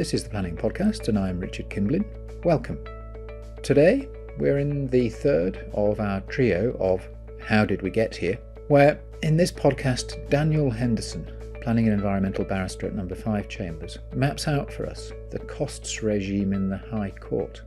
This is the Planning Podcast, and I'm Richard Kimblin. Welcome. Today, we're in the third of our trio of How Did We Get Here, where in this podcast, Daniel Henderson, Planning and Environmental Barrister at No. 5 Chambers, maps out for us the costs regime in the High Court,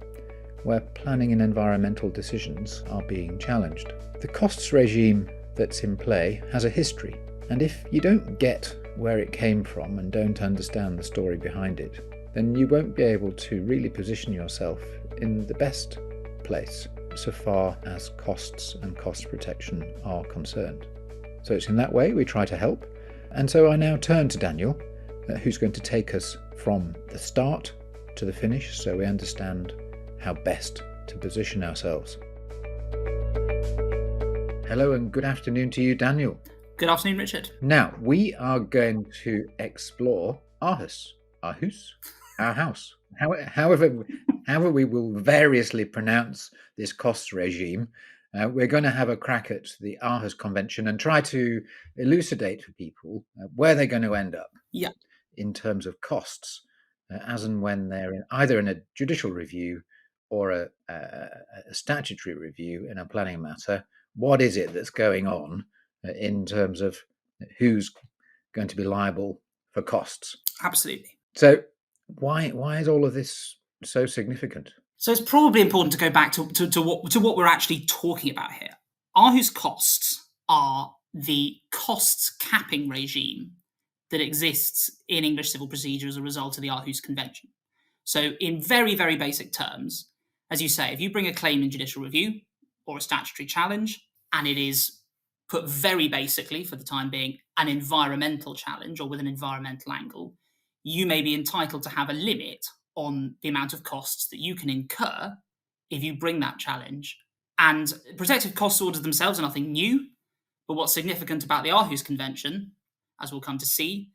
where planning and environmental decisions are being challenged. The costs regime that's in play has a history, and if you don't get where it came from and don't understand the story behind it, then you won't be able to really position yourself in the best place so far as costs and cost protection are concerned. So it's in that way we try to help. And so I now turn to Daniel, who's going to take us from the start to the finish so we understand how best to position ourselves. Hello and good afternoon to you, Daniel. Good afternoon, Richard. Now, we are going to explore our house. However we will variously pronounce this costs regime, we're going to have a crack at the Aarhus Convention and try to elucidate for people where they're going to end up in terms of costs, as and when they're either in a judicial review or a statutory review in a planning matter. What is it that's going on in terms of who's going to be liable for costs? Absolutely. So why is all of this so significant? So it's probably important to go back to what we're actually talking about here. Aarhus costs are the costs capping regime that exists in English civil procedure as a result of the Aarhus Convention. So in very, very basic terms, as you say, if you bring a claim in judicial review or a statutory challenge, and it is put very basically, for the time being, an environmental challenge or with an environmental angle, you may be entitled to have a limit on the amount of costs that you can incur if you bring that challenge. And protective costs orders themselves are nothing new, but what's significant about the Aarhus Convention, as we'll come to see,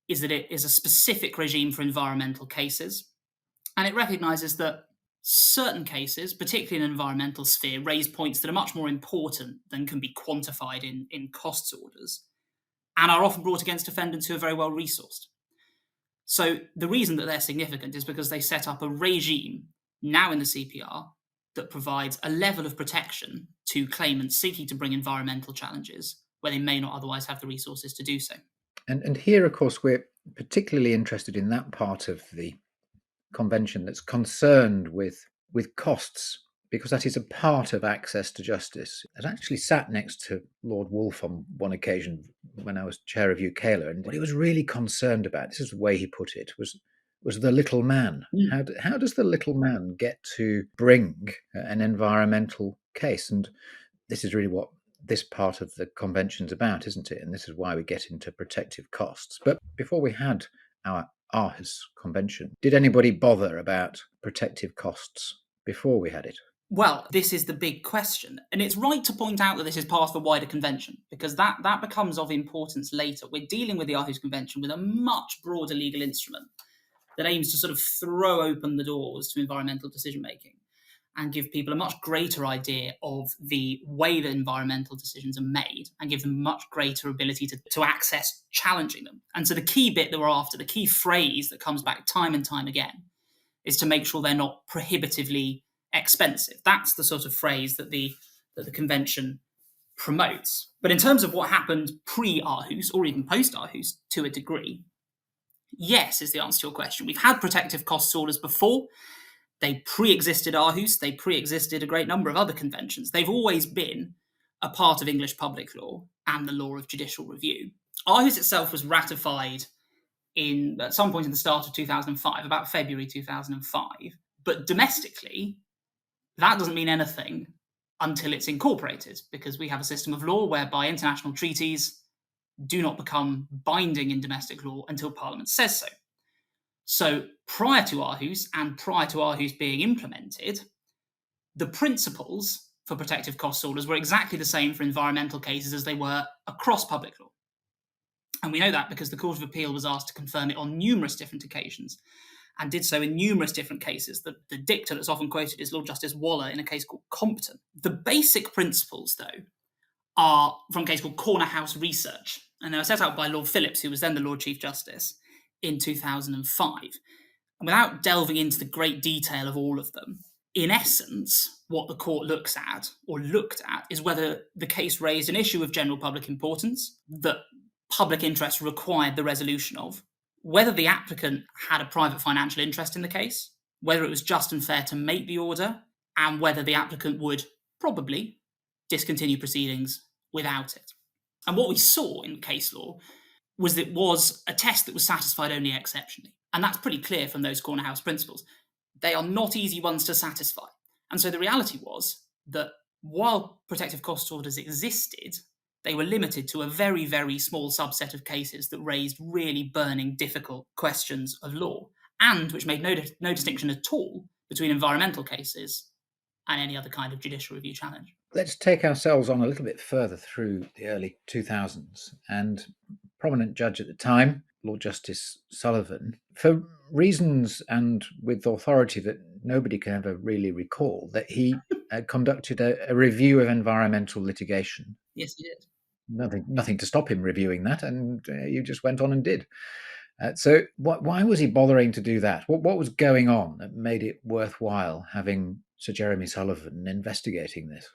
is that it is a specific regime for environmental cases, and it recognises that certain cases, particularly in an environmental sphere, raise points that are much more important than can be quantified in costs orders, and are often brought against defendants who are very well resourced. So the reason that they're significant is because they set up a regime now in the CPR that provides a level of protection to claimants seeking to bring environmental challenges where they may not otherwise have the resources to do so. And here, of course, we're particularly interested in that part of the convention that's concerned with costs, because that is a part of access to justice. I actually sat next to Lord Wolfe on one occasion when I was chair of UKLA, and what he was really concerned about, this is the way he put it, was the little man. How does the little man get to bring an environmental case? And this is really what this part of the convention's about, isn't it? And this is why we get into protective costs. But before we had our Aarhus Convention, did anybody bother about protective costs before we had it? Well, this is the big question. And it's right to point out that this is part of a wider convention, because that becomes of importance later. We're dealing with the Aarhus Convention with a much broader legal instrument that aims to sort of throw open the doors to environmental decision-making and give people a much greater idea of the way that environmental decisions are made and give them much greater ability to access challenging them. And so the key bit that we're after, the key phrase that comes back time and time again, is to make sure they're not prohibitively expensive. That's the sort of phrase that the convention promotes. But in terms of what happened pre-Aarhus or even post-Aarhus to a degree, yes is the answer to your question. We've had protective costs orders before. They pre-existed Aarhus. They pre-existed a great number of other conventions. They've always been a part of English public law and the law of judicial review. Aarhus itself was ratified at some point in the start of 2005, about February 2005. But domestically, that doesn't mean anything until it's incorporated, because we have a system of law whereby international treaties do not become binding in domestic law until Parliament says so. So prior to Aarhus and prior to Aarhus being implemented, the principles for protective costs orders were exactly the same for environmental cases as they were across public law. And we know that because the Court of Appeal was asked to confirm it on numerous different occasions and did so in numerous different cases. The dicta that's often quoted is Lord Justice Waller in a case called Compton. The basic principles, though, are from a case called Corner House Research, and they were set out by Lord Phillips, who was then the Lord Chief Justice, in 2005. And without delving into the great detail of all of them, in essence, what the court looked at, is whether the case raised an issue of general public importance that public interest required the resolution of, whether the applicant had a private financial interest in the case, whether it was just and fair to make the order, and whether the applicant would probably discontinue proceedings without it. And what we saw in case law was that it was a test that was satisfied only exceptionally. And that's pretty clear from those corner house principles. They are not easy ones to satisfy. And so the reality was that while protective costs orders existed, they were limited to a very, very small subset of cases that raised really burning, difficult questions of law, and which made no distinction at all between environmental cases and any other kind of judicial review challenge. Let's take ourselves on a little bit further through the early 2000s. And prominent judge at the time, Lord Justice Sullivan, for reasons and with authority that nobody can ever really recall, that he conducted a review of environmental litigation. Yes, he did. Nothing to stop him reviewing that, and you just went on and did. So why was he bothering to do that? What was going on that made it worthwhile having Sir Jeremy Sullivan investigating this?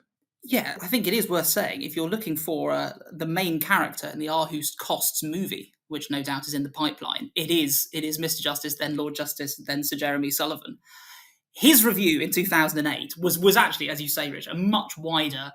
Yeah, I think it is worth saying, if you're looking for the main character in the Aarhus Costs movie, which no doubt is in the pipeline, it is Mr. Justice, then Lord Justice, then Sir Jeremy Sullivan. His review in 2008 was actually, as you say, Rich, a much wider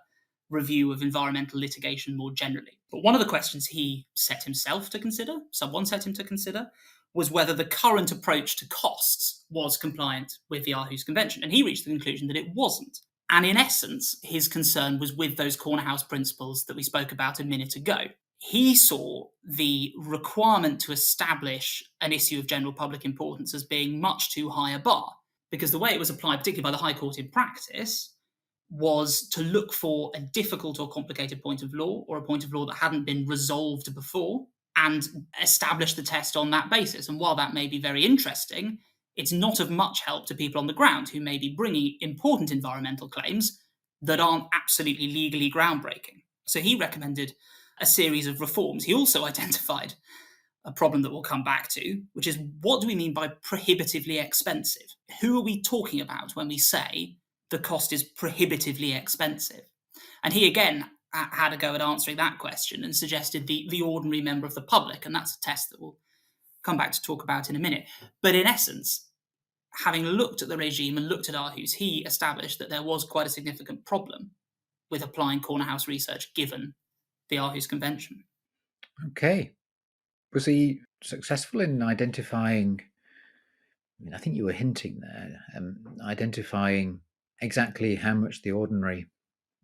review of environmental litigation more generally. But one of the questions he set himself to consider, someone set him to consider, was whether the current approach to costs was compliant with the Aarhus Convention. And he reached the conclusion that it wasn't. And in essence, his concern was with those corner house principles that we spoke about a minute ago. He saw the requirement to establish an issue of general public importance as being much too high a bar, because the way it was applied, particularly by the High Court in practice, was to look for a difficult or complicated point of law, or a point of law that hadn't been resolved before, and establish the test on that basis. And while that may be very interesting, it's not of much help to people on the ground who may be bringing important environmental claims that aren't absolutely legally groundbreaking. So he recommended a series of reforms. He also identified a problem that we'll come back to, which is, what do we mean by prohibitively expensive? Who are we talking about when we say the cost is prohibitively expensive? And he again had a go at answering that question and suggested the ordinary member of the public, and that's a test that we'll come back to talk about in a minute. But in essence, having looked at the regime and looked at Aarhus, he established that there was quite a significant problem with applying corner house research given the Aarhus Convention. Okay. Was he successful in identifying, I think you were hinting there, identifying exactly how much the ordinary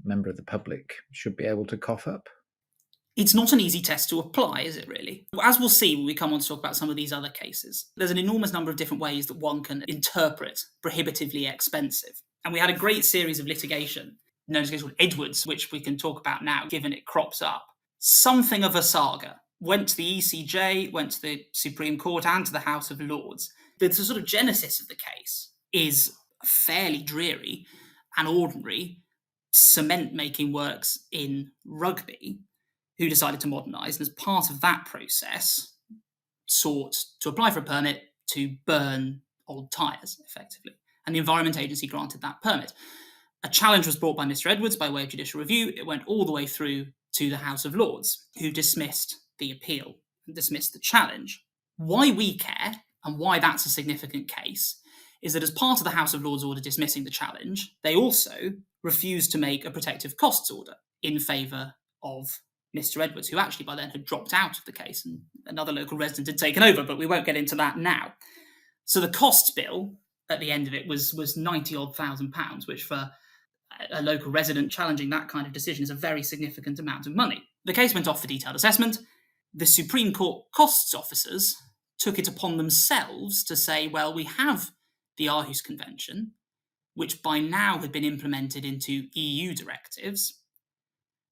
member of the public should be able to cough up? It's not an easy test to apply, is it really? As we'll see when we come on to talk about some of these other cases, there's an enormous number of different ways that one can interpret prohibitively expensive. And we had a great series of litigation, known as a case called Edwards, which we can talk about now, given it crops up. Something of a saga. Went to the ECJ, went to the Supreme Court and to the House of Lords. The sort of genesis of the case is fairly dreary and ordinary cement-making works in Rugby, who decided to modernise, and as part of that process, sought to apply for a permit to burn old tyres, effectively. And the Environment Agency granted that permit. A challenge was brought by Mr. Edwards by way of judicial review. It went all the way through to the House of Lords, who dismissed the appeal and dismissed the challenge. Why we care, and why that's a significant case, is that as part of the House of Lords order dismissing the challenge, they also refused to make a protective costs order in favour of Mr. Edwards, who actually by then had dropped out of the case and another local resident had taken over, but we won't get into that now. So the costs bill at the end of it was £90,000, which for a local resident challenging that kind of decision is a very significant amount of money. The case went off for detailed assessment. The Supreme Court costs officers took it upon themselves to say, well, we have the Aarhus Convention, which by now had been implemented into EU directives,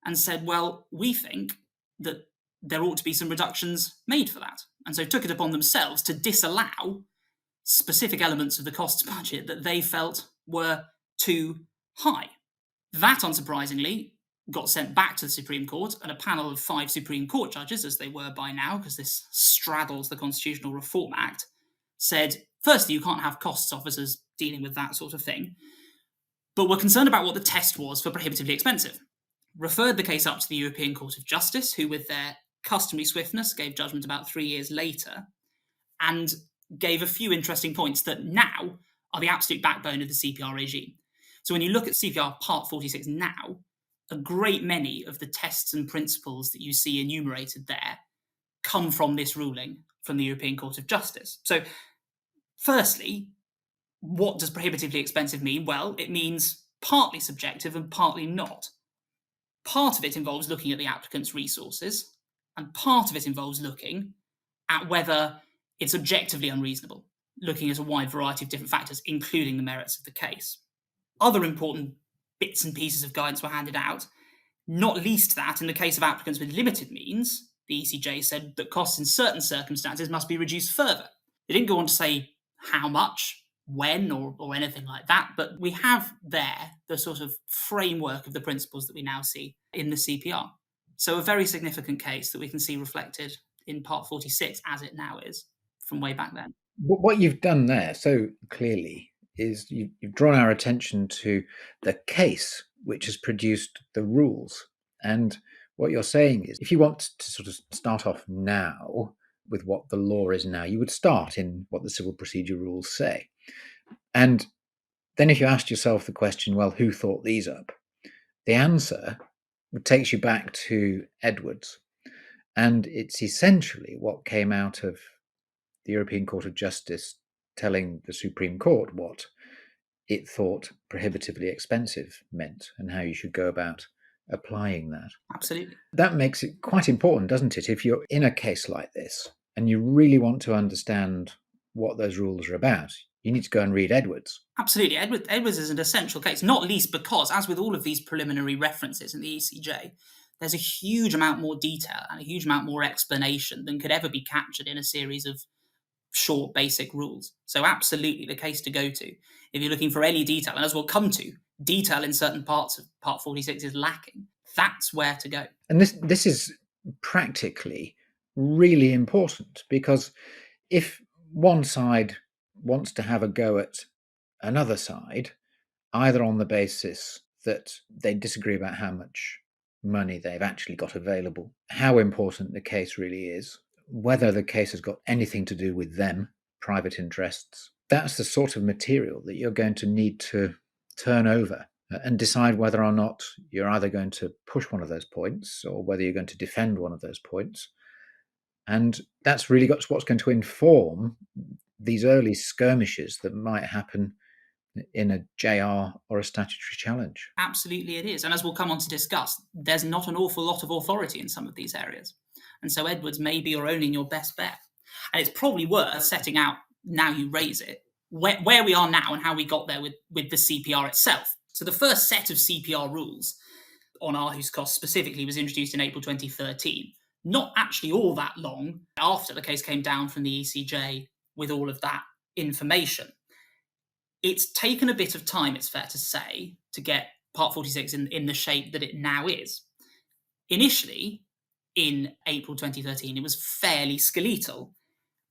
and said, well, we think that there ought to be some reductions made for that. And so took it upon themselves to disallow specific elements of the costs budget that they felt were too high. That, unsurprisingly, got sent back to the Supreme Court, and a panel of 5 Supreme Court judges, as they were by now, because this straddles the Constitutional Reform Act, said, firstly, you can't have costs officers dealing with that sort of thing, but were concerned about what the test was for prohibitively expensive. Referred the case up to the European Court of Justice, who, with their customary swiftness, gave judgment about 3 years later, and gave a few interesting points that now are the absolute backbone of the CPR regime. So when you look at CPR Part 46 now, a great many of the tests and principles that you see enumerated there come from this ruling from the European Court of Justice. So firstly, what does prohibitively expensive mean? Well, it means partly subjective and partly not. Part of it involves looking at the applicant's resources, and part of it involves looking at whether it's objectively unreasonable, looking at a wide variety of different factors, including the merits of the case. Other important bits and pieces of guidance were handed out, not least that in the case of applicants with limited means, the ECJ said that costs in certain circumstances must be reduced further. They didn't go on to say how much, when, or anything like that, but we have there the sort of framework of the principles that we now see in the CPR. So a very significant case that we can see reflected in Part 46 as it now is from way back then. What you've done there so clearly is you've drawn our attention to the case which has produced the rules. And what you're saying is, if you want to sort of start off now with what the law is now, you would start in what the civil procedure rules say. And then if you asked yourself the question, well, who thought these up? The answer takes you back to Edwards. And it's essentially what came out of the European Court of Justice telling the Supreme Court what it thought prohibitively expensive meant and how you should go about applying that. Absolutely. That makes it quite important, doesn't it? If you're in a case like this and you really want to understand what those rules are about, you need to go and read Edwards. Absolutely. Edwards is an essential case, not least because, as with all of these preliminary references in the ECJ, there's a huge amount more detail and a huge amount more explanation than could ever be captured in a series of short, basic rules. So absolutely the case to go to. If you're looking for any detail, and as we'll come to, detail in certain parts of Part 46 is lacking, that's where to go. And this is practically really important, because if one side wants to have a go at another side, either on the basis that they disagree about how much money they've actually got available, how important the case really is, whether the case has got anything to do with them, private interests, that's the sort of material that you're going to need to turn over and decide whether or not you're either going to push one of those points or whether you're going to defend one of those points. And that's really what's going to inform these early skirmishes that might happen in a JR or a statutory challenge. Absolutely it is. And as we'll come on to discuss, there's not an awful lot of authority in some of these areas. And so Edwards may be your only and your best bet. And it's probably worth setting out, now you raise it, where we are now and how we got there with the CPR itself. So the first set of CPR rules on Aarhus costs specifically was introduced in April 2013. Not actually all that long after the case came down from the ECJ with all of that information. It's taken a bit of time, it's fair to say, to get Part 46 in the shape that it now is. Initially, in April 2013, it was fairly skeletal,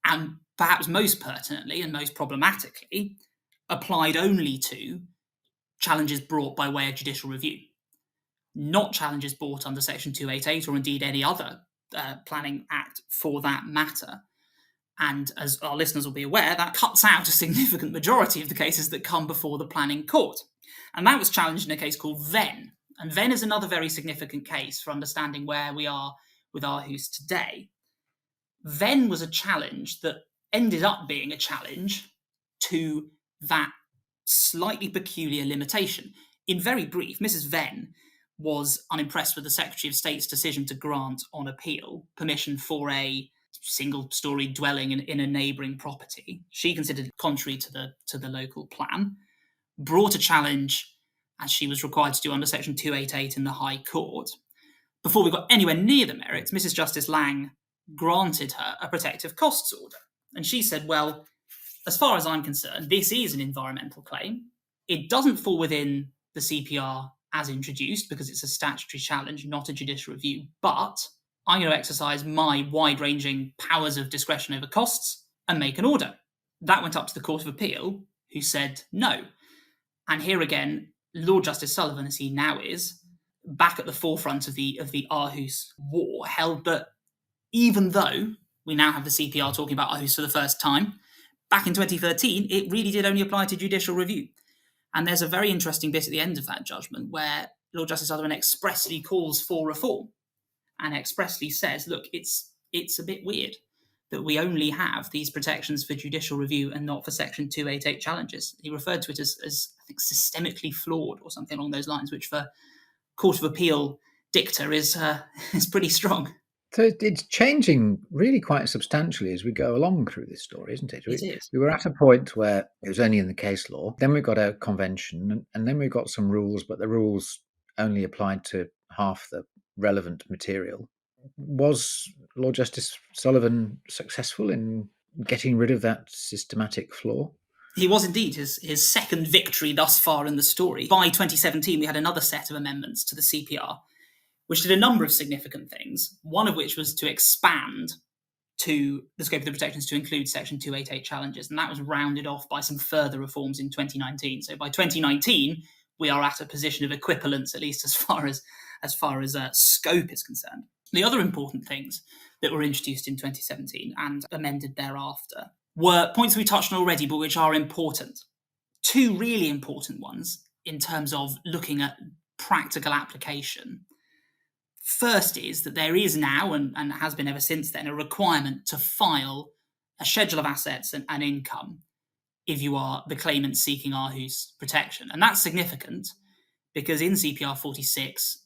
and perhaps most pertinently and most problematically, applied only to challenges brought by way of judicial review, not challenges brought under Section 288 or indeed any other planning act for that matter. And as our listeners will be aware, that cuts out a significant majority of the cases that come before the planning court. And that was challenged in a case called Venn. And Venn is another very significant case for understanding where we are with Aarhus today. Venn was a challenge that ended up being a challenge to that slightly peculiar limitation. In very brief, Mrs. Venn was unimpressed with the Secretary of State's decision to grant on appeal permission for a single-storey dwelling in a neighbouring property. She considered it contrary to the local plan, brought a challenge, as she was required to do under Section 288 in the High Court. Before we got anywhere near the merits, Mrs. Justice Lang granted her a protective costs order. And she said, well, as far as I'm concerned, this is an environmental claim. It doesn't fall within the CPR as introduced because it's a statutory challenge, not a judicial review, but I'm going to exercise my wide-ranging powers of discretion over costs and make an order. That went up to the Court of Appeal, who said no. And here again, Lord Justice Sullivan, as he now is, back at the forefront of the Aarhus War, held that even though we now have the CPR talking about Aarhus for the first time, back in 2013, it really did only apply to judicial review. And there's a very interesting bit at the end of that judgment where Lord Justice Sullivan expressly calls for reform and expressly says, look, it's a bit weird that we only have these protections for judicial review and not for Section 288 challenges. He referred to it as I think, systemically flawed or something along those lines, which for Court of Appeal dicta is pretty strong. So it's changing really quite substantially as we go along through this story, isn't it? It is. We were at a point where it was only in the case law. Then we got a convention, and then we got some rules, but the rules only applied to half the relevant material. Was Lord Justice Sullivan successful in getting rid of that systematic flaw? He was indeed his second victory thus far in the story. By 2017, we had another set of amendments to the CPR, which did a number of significant things, one of which was to expand to the scope of the protections to include Section 288 challenges, and that was rounded off by some further reforms in 2019. So by 2019, we are at a position of equivalence, at least as far as scope is concerned. The other important things that were introduced in 2017 and amended thereafter were points we touched on already, but which are important. Two really important ones in terms of looking at practical application. First is that there is now, and has been ever since then, a requirement to file a schedule of assets and income if you are the claimant seeking Aarhus protection. And that's significant because in CPR 46,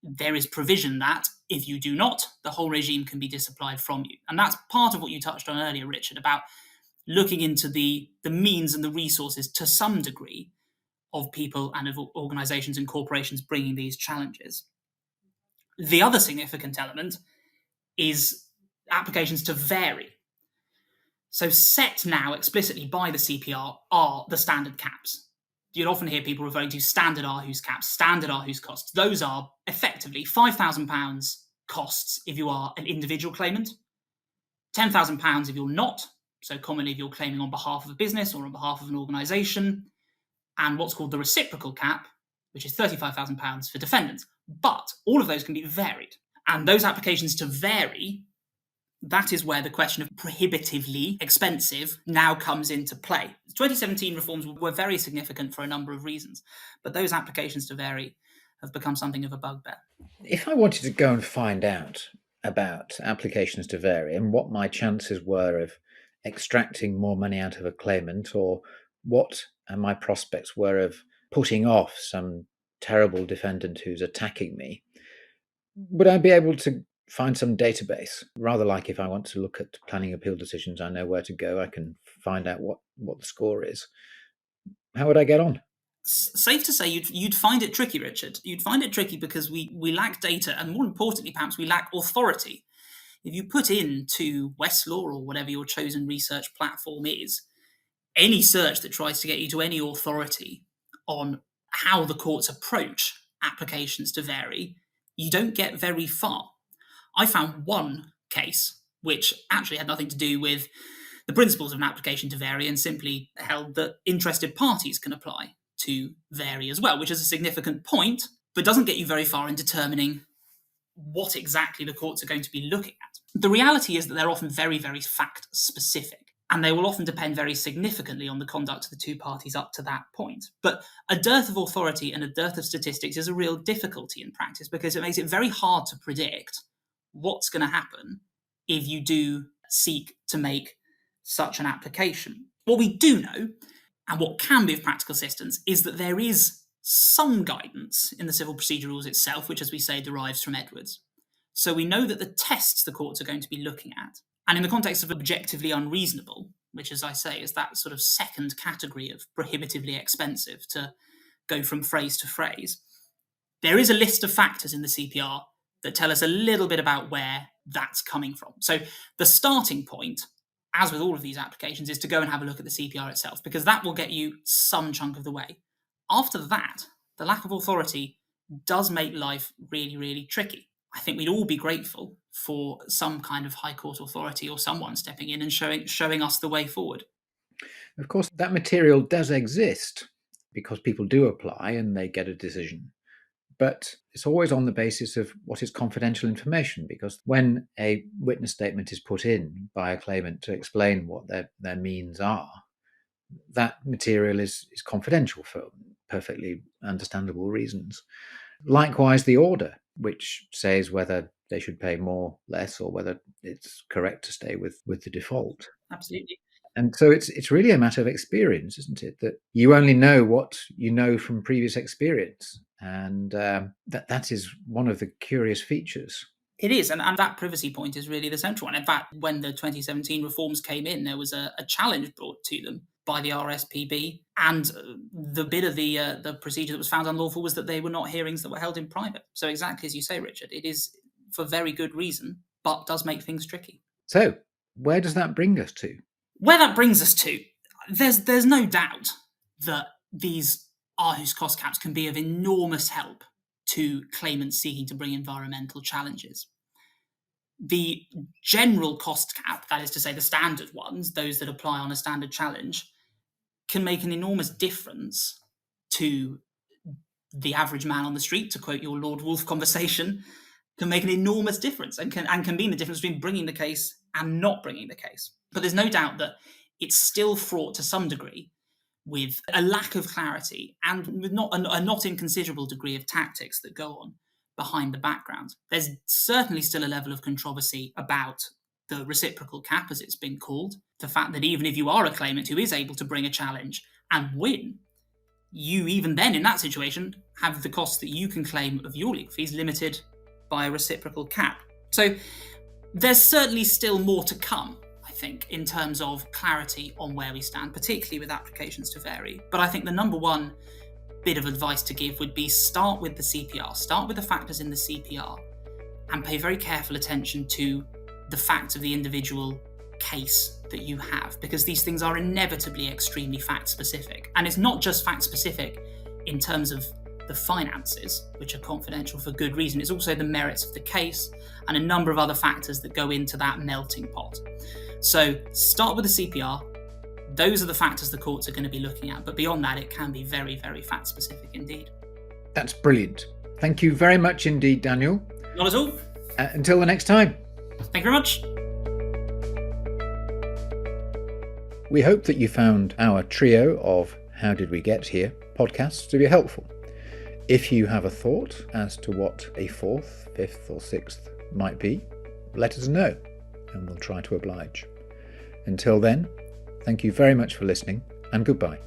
there is provision that if you do not, the whole regime can be disapplied from you. And that's part of what you touched on earlier, Richard, about looking into the means and the resources to some degree of people and of organisations and corporations bringing these challenges. The other significant element is applications to vary. So set now explicitly by the CPR are the standard caps. You'd often hear people referring to standard Aarhus caps, standard Aarhus costs. Those are effectively £5,000 costs if you are an individual claimant, £10,000 if you're not, so commonly if you're claiming on behalf of a business or on behalf of an organisation, and what's called the reciprocal cap, which is £35,000 for defendants. But all of those can be varied. And those applications to vary, that is where the question of prohibitively expensive now comes into play. 2017 reforms were very significant for a number of reasons, but those applications to vary have become something of a bugbear. If I wanted to go and find out about applications to vary and what my chances were of extracting more money out of a claimant, or what my prospects were of putting off some terrible defendant who's attacking me, would I be able to find some database? Rather like if I want to look at planning appeal decisions, I know where to go. I can find out what the score is. How would I get on? Safe to say you'd find it tricky, Richard. You'd find it tricky because we lack data, and more importantly, perhaps we lack authority. If you put into Westlaw or whatever your chosen research platform is, any search that tries to get you to any authority on how the courts approach applications to vary, you don't get very far. I found one case which actually had nothing to do with the principles of an application to vary and simply held that interested parties can apply to vary as well, which is a significant point, but doesn't get you very far in determining what exactly the courts are going to be looking at. The reality is that they're often very, very fact-specific, and they will often depend very significantly on the conduct of the two parties up to that point. But a dearth of authority and a dearth of statistics is a real difficulty in practice because it makes it very hard to predict what's going to happen if you do seek to make such an application. What we do know, and what can be of practical assistance, is that there is some guidance in the civil procedure rules itself, which, as we say, derives from Edwards. So we know that the tests the courts are going to be looking at, and in the context of objectively unreasonable, which, as I say, is that sort of second category of prohibitively expensive, to go from phrase to phrase, there is a list of factors in the CPR that tell us a little bit about where that's coming from. So the starting point, as with all of these applications, is to go and have a look at the CPR itself, because that will get you some chunk of the way. After that, the lack of authority does make life really, really tricky. I think we'd all be grateful for some kind of high court authority or someone stepping in and showing us the way forward. Of course, that material does exist because people do apply and they get a decision. But it's always on the basis of what is confidential information, because when a witness statement is put in by a claimant to explain what their means are, that material is confidential for perfectly understandable reasons. Likewise, the order, which says whether they should pay more, less, or whether it's correct to stay with the default. Absolutely. And so it's really a matter of experience, isn't it? That you only know what you know from previous experience. And that is one of the curious features. It is, and that privacy point is really the central one. In fact, when the 2017 reforms came in, there was a challenge brought to them by the RSPB, and the bit of the procedure that was found unlawful was that they were not hearings that were held in private. So exactly as you say, Richard, it is for very good reason, but does make things tricky. So where does that bring us to? Where that brings us to, there's no doubt that these Aarhus cost caps can be of enormous help to claimants seeking to bring environmental challenges. The general cost cap, that is to say the standard ones, those that apply on a standard challenge, can make an enormous difference to the average man on the street, to quote your Lord Wolfe conversation, can make an enormous difference and can mean the difference between bringing the case and not bringing the case. But there's no doubt that it's still fraught to some degree with a lack of clarity and with a not inconsiderable degree of tactics that go on behind the background. There's certainly still a level of controversy about the reciprocal cap, as it's been called. The fact that even if you are a claimant who is able to bring a challenge and win, you even then in that situation have the costs that you can claim of your legal fees limited by a reciprocal cap. So there's certainly still more to come, I think, in terms of clarity on where we stand, particularly with applications to vary. But I think the number one bit of advice to give would be start with the CPR, start with the factors in the CPR, and pay very careful attention to the facts of the individual case that you have, because these things are inevitably extremely fact specific. And it's not just fact specific in terms of the finances, which are confidential for good reason. It's also the merits of the case and a number of other factors that go into that melting pot. So start with the CPR. Those are the factors the courts are going to be looking at. But beyond that, it can be very, very fact specific indeed. That's brilliant. Thank you very much indeed, Daniel. Not at all. Until the next time. Thank you very much. We hope that you found our trio of How Did We Get Here podcasts to be helpful. If you have a thought as to what a fourth, fifth or sixth might be, let us know and we'll try to oblige. Until then, thank you very much for listening and goodbye.